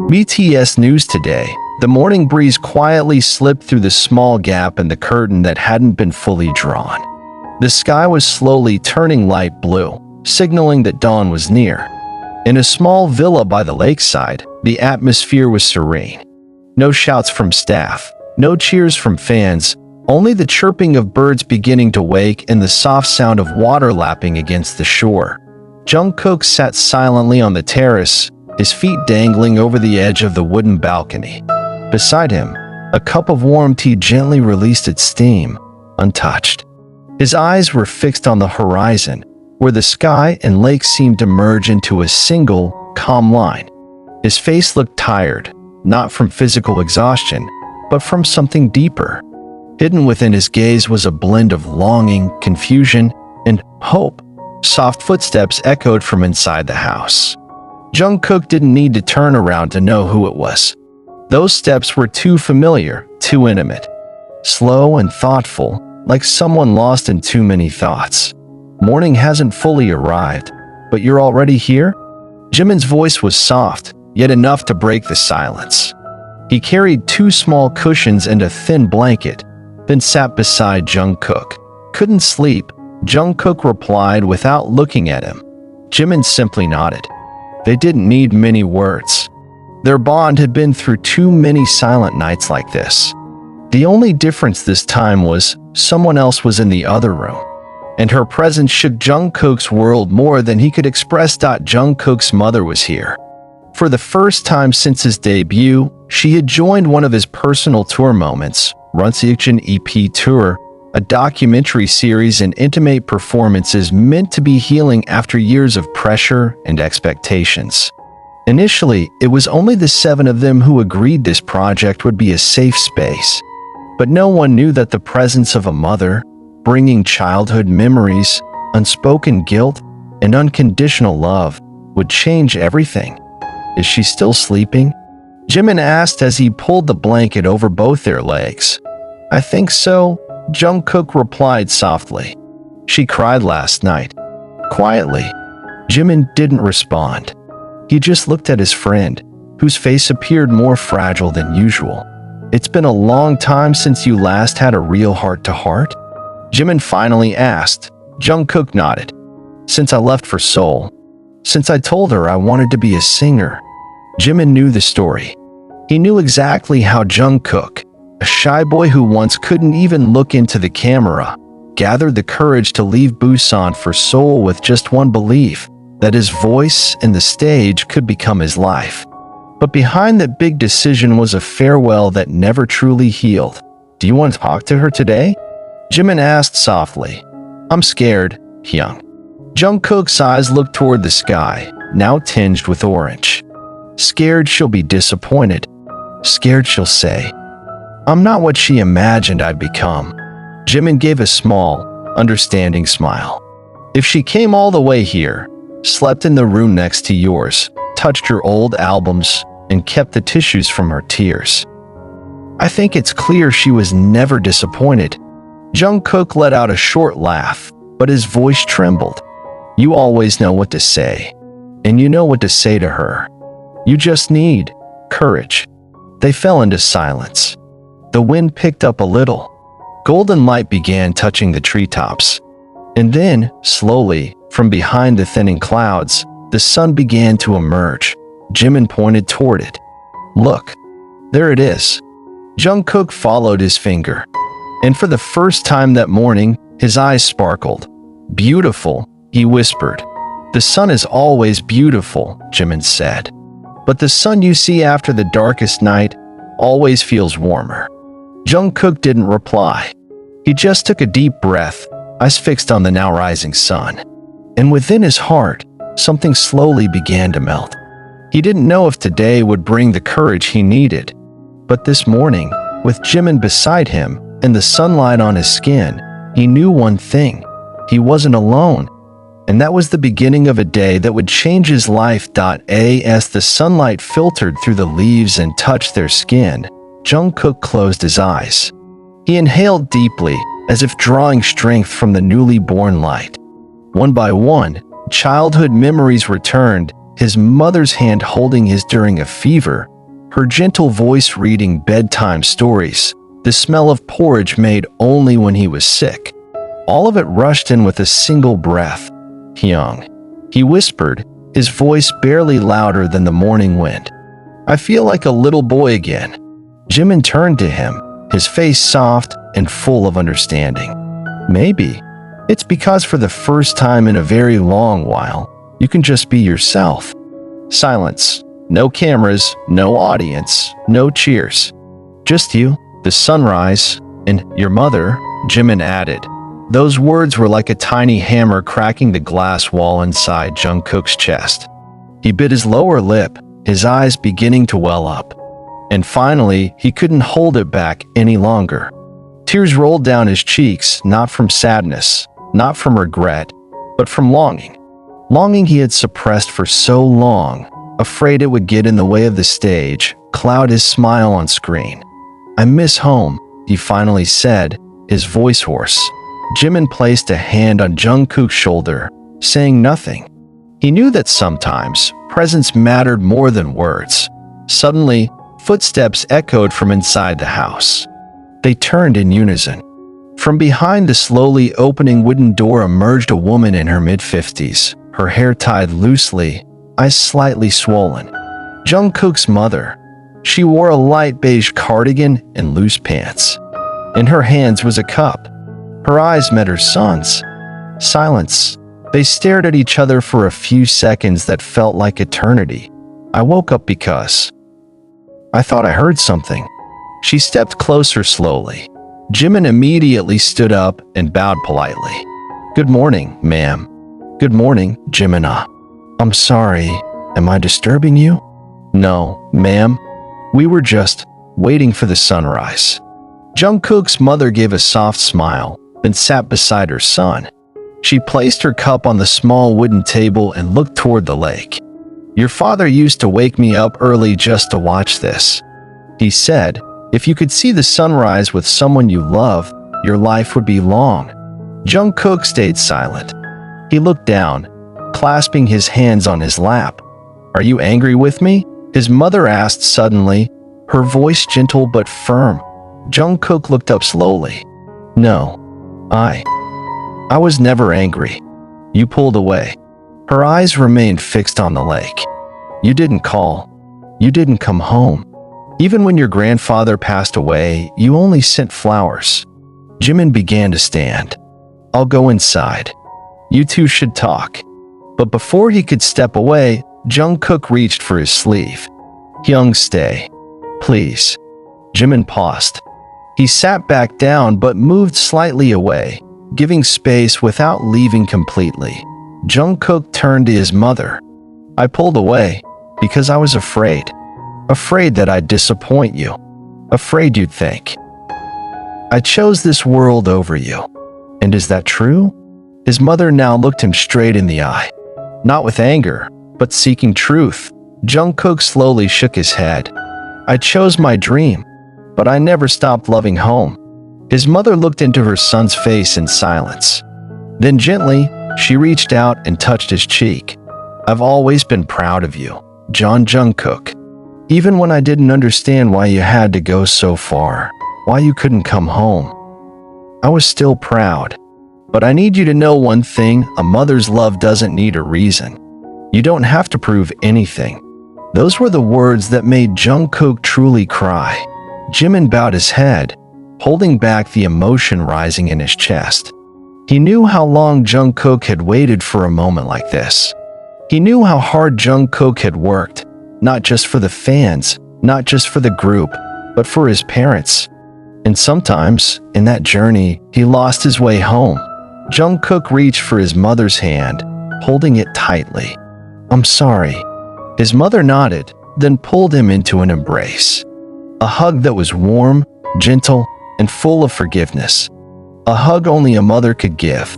BTS News Today. The morning breeze quietly slipped through the small gap in the curtain that hadn't been fully drawn. The sky was slowly turning light blue, signaling that dawn was near. In a small villa by the lakeside, the atmosphere was serene. No shouts from staff, no cheers from fans, only the chirping of birds beginning to wake and the soft sound of water lapping against the shore. Jungkook sat silently on the terrace, his feet dangling over the edge of the wooden balcony. Beside him, a cup of warm tea gently released its steam, untouched. His eyes were fixed on the horizon, where the sky and lake seemed to merge into a single, calm line. His face looked tired, not from physical exhaustion, but from something deeper. Hidden within his gaze was a blend of longing, confusion, and hope. Soft footsteps echoed from inside the house. Jungkook didn't need to turn around to know who it was. Those steps were too familiar, too intimate. Slow and thoughtful, like someone lost in too many thoughts. Morning hasn't fully arrived, but you're already here? Jimin's voice was soft, yet enough to break the silence. He carried 2 small cushions and a thin blanket, then sat beside Jungkook. Couldn't sleep, Jungkook replied without looking at him. Jimin simply nodded. They didn't need many words. Their bond had been through too many silent nights like this. The only difference this time was someone else was in the other room, and her presence shook Jungkook's world more than he could express. Jungkook's mother was here. For the first time since his debut, she had joined one of his personal tour moments, RUNSEOKJIN EP Tour, a documentary series and intimate performances meant to be healing after years of pressure and expectations. Initially, it was only the 7 of them who agreed this project would be a safe space. But no one knew that the presence of a mother, bringing childhood memories, unspoken guilt, and unconditional love, would change everything. Is she still sleeping? Jimin asked as he pulled the blanket over both their legs. I think so, Jungkook replied softly. She cried last night. Quietly. Jimin didn't respond. He just looked at his friend, whose face appeared more fragile than usual. It's been a long time since you last had a real heart-to-heart? Jimin finally asked. Jungkook nodded. Since I left for Seoul. Since I told her I wanted to be a singer. Jimin knew the story. He knew exactly how Jungkook, a shy boy who once couldn't even look into the camera, gathered the courage to leave Busan for Seoul with just one belief, that his voice and the stage could become his life. But behind that big decision was a farewell that never truly healed. Do you want to talk to her today? Jimin asked softly. I'm scared, Hyung. Jungkook's eyes looked toward the sky, now tinged with orange. Scared she'll be disappointed. Scared she'll say, I'm not what she imagined I'd become. Jimin gave a small, understanding smile. If she came all the way here, slept in the room next to yours, touched your old albums, and kept the tissues from her tears, I think it's clear she was never disappointed. Jungkook let out a short laugh, but his voice trembled. You always know what to say, and you know what to say to her. You just need courage. They fell into silence. The wind picked up a little. Golden light began touching the treetops. And then, slowly, from behind the thinning clouds, the sun began to emerge. Jimin pointed toward it. Look, there it is. Jungkook followed his finger. And for the first time that morning, his eyes sparkled. Beautiful, he whispered. The sun is always beautiful, Jimin said. But the sun you see after the darkest night always feels warmer. Jungkook didn't reply. He just took a deep breath, eyes fixed on the now rising sun. And within his heart, something slowly began to melt. He didn't know if today would bring the courage he needed. But this morning, with Jimin beside him and the sunlight on his skin, he knew one thing. He wasn't alone. And that was the beginning of a day that would change his life. As the sunlight filtered through the leaves and touched their skin, Jungkook closed his eyes. He inhaled deeply, as if drawing strength from the newly born light. One by one, childhood memories returned, his mother's hand holding his during a fever, her gentle voice reading bedtime stories, the smell of porridge made only when he was sick. All of it rushed in with a single breath. "Hyung," he whispered, his voice barely louder than the morning wind. "I feel like a little boy again." Jimin turned to him, his face soft and full of understanding. "Maybe it's because for the first time in a very long while, you can just be yourself." Silence. No cameras, no audience, no cheers. Just you, the sunrise, and your mother, Jimin added. Those words were like a tiny hammer cracking the glass wall inside Jungkook's chest. He bit his lower lip, his eyes beginning to well up. And finally, he couldn't hold it back any longer. Tears rolled down his cheeks, not from sadness, not from regret, but from longing. Longing he had suppressed for so long, afraid it would get in the way of the stage, cloud his smile on screen. "I miss home," he finally said, his voice hoarse. Jimin placed a hand on Jungkook's shoulder, saying nothing. He knew that sometimes presence mattered more than words. Suddenly, footsteps echoed from inside the house. They turned in unison. From behind the slowly opening wooden door emerged a woman in her mid-50s, her hair tied loosely, eyes slightly swollen. Jungkook's mother. She wore a light beige cardigan and loose pants. In her hands was a cup. Her eyes met her son's. Silence. They stared at each other for a few seconds that felt like eternity. I woke up because I thought I heard something. She stepped closer slowly. Jimin immediately stood up and bowed politely. "Good morning, ma'am." "Good morning, Jimina." "I'm sorry, am I disturbing you?" "No, ma'am. We were just waiting for the sunrise." Jungkook's mother gave a soft smile, then sat beside her son. She placed her cup on the small wooden table and looked toward the lake. "Your father used to wake me up early just to watch this. He said, if you could see the sunrise with someone you love, your life would be long." Jungkook stayed silent. He looked down, clasping his hands on his lap. "Are you angry with me?" his mother asked suddenly, her voice gentle but firm. Jungkook looked up slowly. "No, I was never angry." "You pulled away." Her eyes remained fixed on the lake. "You didn't call. You didn't come home. Even when your grandfather passed away, you only sent flowers." Jimin began to stand. "I'll go inside. You two should talk." But before he could step away, Jungkook reached for his sleeve. "Hyung, stay. Please." Jimin paused. He sat back down but moved slightly away, giving space without leaving completely. Jungkook turned to his mother. "I pulled away because I was afraid. Afraid that I'd disappoint you. Afraid you'd think I chose this world over you. And is that true?" His mother now looked him straight in the eye. Not with anger, but seeking truth. Jungkook slowly shook his head. "I chose my dream, but I never stopped loving home." His mother looked into her son's face in silence. Then gently, she reached out and touched his cheek. "I've always been proud of you, John Jungkook. Even when I didn't understand why you had to go so far, why you couldn't come home, I was still proud. But I need you to know one thing, a mother's love doesn't need a reason. You don't have to prove anything." Those were the words that made Jungkook truly cry. Jimin bowed his head, holding back the emotion rising in his chest. He knew how long Jungkook had waited for a moment like this. He knew how hard Jungkook had worked, not just for the fans, not just for the group, but for his parents. And sometimes, in that journey, he lost his way home. Jungkook reached for his mother's hand, holding it tightly. "I'm sorry." His mother nodded, then pulled him into an embrace. A hug that was warm, gentle, and full of forgiveness. A hug only a mother could give.